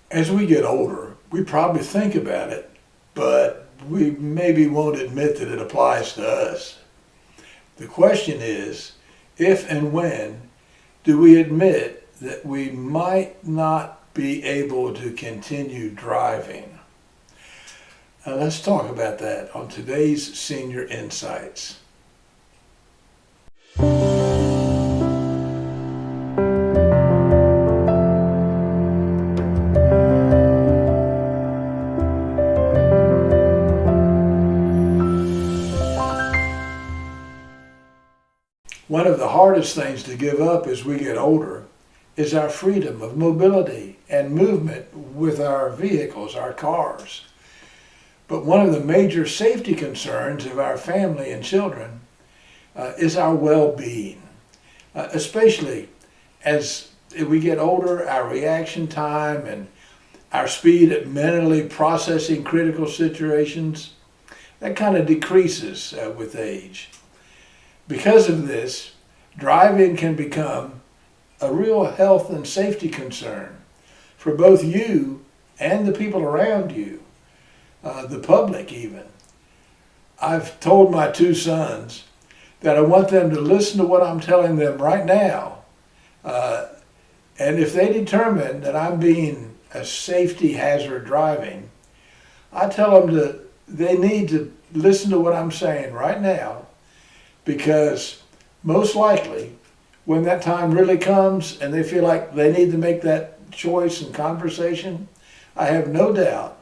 As we get older, we probably think about it, but we maybe won't admit that it applies to us. The question is, if and when do we admit that we might not be able to continue driving? Let's talk about that on today's Senior Insights. One of the hardest things to give up as we get older is our freedom of mobility and movement with our vehicles, our cars. But one of the major safety concerns of our family and children is our well-being, especially as we get older, our reaction time and our speed at mentally processing critical situations, that kind of decreases with age. Because of this, driving can become a real health and safety concern for both you and the people around you, the public even. I've told my two sons that I want them to listen to what I'm telling them right now. And if they determine that I'm being a safety hazard driving, I tell them they need to listen to what I'm saying right now, because most likely when that time really comes and they feel like they need to make that choice and conversation, I have no doubt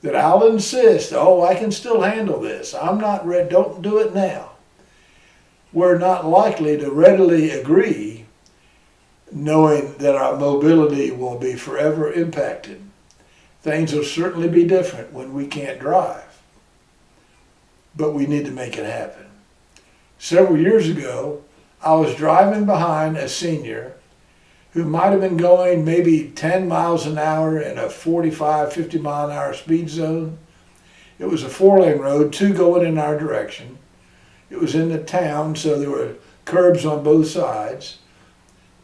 that I'll insist, oh, I can still handle this. I'm not ready, don't do it now. We're not likely to readily agree, knowing that our mobility will be forever impacted. Things will certainly be different when we can't drive, but we need to make it happen. Several years ago, I was driving behind a senior who might have been going maybe 10 miles an hour in a 45, 50 mile an hour speed zone. It was a 4-lane road, two going in our direction. It was in the town, so there were curbs on both sides.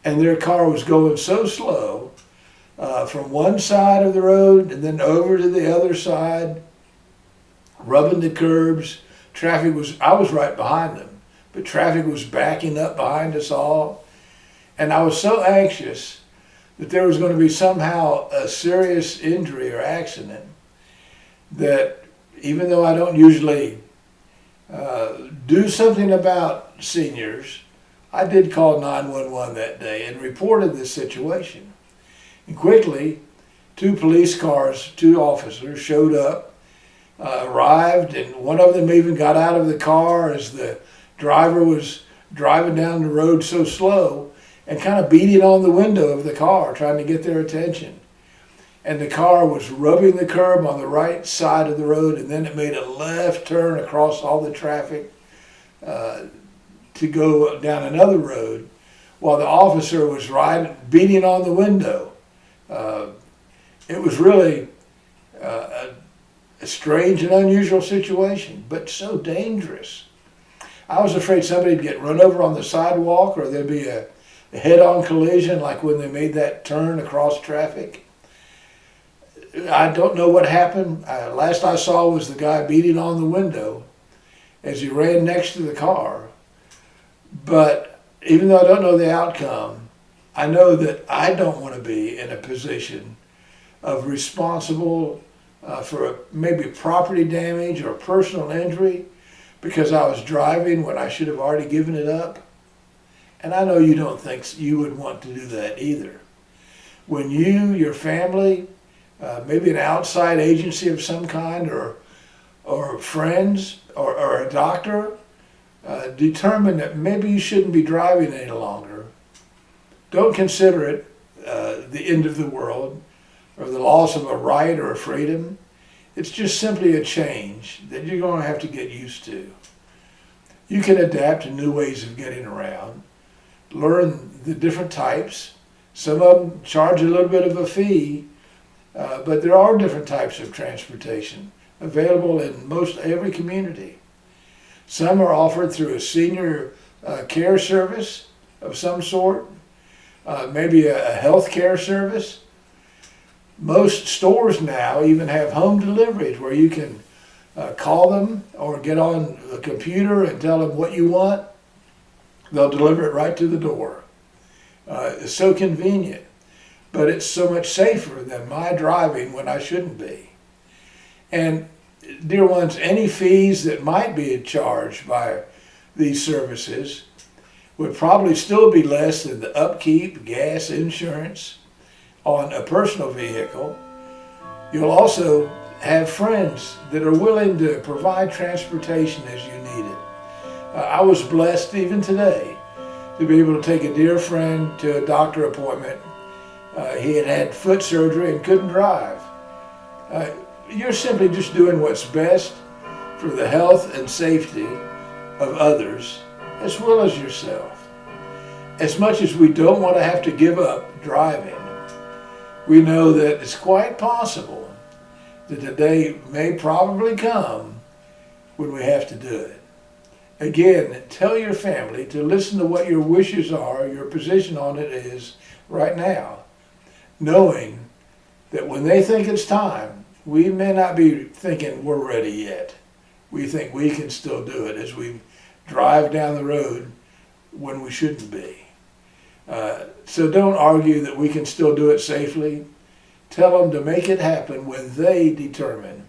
And their car was going so slow from one side of the road and then over to the other side, rubbing the curbs. I was right behind them, but traffic was backing up behind us all. And I was so anxious that there was going to be somehow a serious injury or accident that, even though I don't usually do something about seniors, I did call 911 that day and reported this situation. And quickly, two police cars, two officers showed up, arrived, and one of them even got out of the car as the driver was driving down the road so slow and kind of beating on the window of the car, trying to get their attention. And the car was rubbing the curb on the right side of the road, and then it made a left turn across all the traffic to go down another road, while the officer was beating on the window. It was really a strange and unusual situation, but so dangerous. I was afraid somebody'd get run over on the sidewalk, or there'd be a head-on collision like when they made that turn across traffic. I don't know what happened. Last I saw was the guy beating on the window as he ran next to the car. But even though I don't know the outcome, I know that I don't want to be in a position of responsible for maybe property damage or personal injury because I was driving when I should have already given it up. And I know you don't think you would want to do that either. When you, your family, maybe an outside agency of some kind, or friends, or a doctor, determine that maybe you shouldn't be driving any longer, don't consider it the end of the world or the loss of a right or a freedom. It's just simply a change that you're going to have to get used to. You can adapt to new ways of getting around, learn the different types. Some of them charge a little bit of a fee, but there are different types of transportation available in most every community. Some are offered through a senior care service of some sort, maybe a health care service. Most stores now even have home deliveries where you can call them or get on a computer and tell them what you want. They'll deliver it right to the door. It's so convenient, but it's so much safer than my driving when I shouldn't be. And dear ones, any fees that might be charged by these services would probably still be less than the upkeep, gas, insurance on a personal vehicle. You'll also have friends that are willing to provide transportation as you need it. I was blessed even today to be able to take a dear friend to a doctor appointment. He had had foot surgery and couldn't drive. You're simply just doing what's best for the health and safety of others as well as yourself. As much as we don't want to have to give up driving, we know that it's quite possible that the day may probably come when we have to do it. Again, tell your family to listen to what your wishes are, your position on it is right now, knowing that when they think it's time, we may not be thinking we're ready yet. We think we can still do it as we drive down the road when we shouldn't be. So don't argue that we can still do it safely. Tell them to make it happen when they determine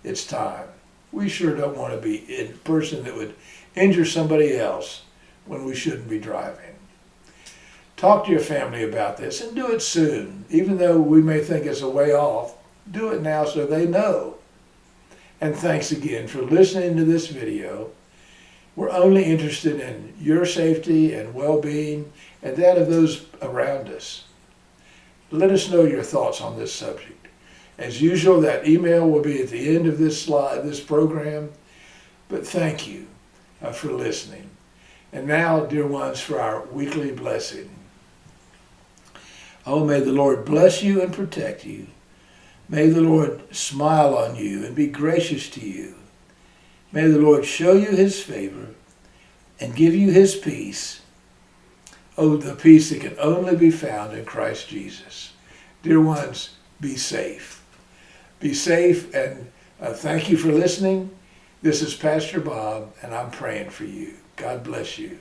it's time. We sure don't want to be a person that would injure somebody else when we shouldn't be driving. Talk to your family about this and do it soon. Even though we may think it's a way off, do it now so they know. And thanks again for listening to this video. We're only interested in your safety and well-being and that of those around us. Let us know your thoughts on this subject. As usual, that email will be at the end of this program. But thank you for listening. And now, dear ones, for our weekly blessing. Oh, may the Lord bless you and protect you. May the Lord smile on you and be gracious to you. May the Lord show you his favor and give you his peace. Oh, the peace that can only be found in Christ Jesus. Dear ones, be safe. Be safe, and thank you for listening. This is Pastor Bob, and I'm praying for you. God bless you.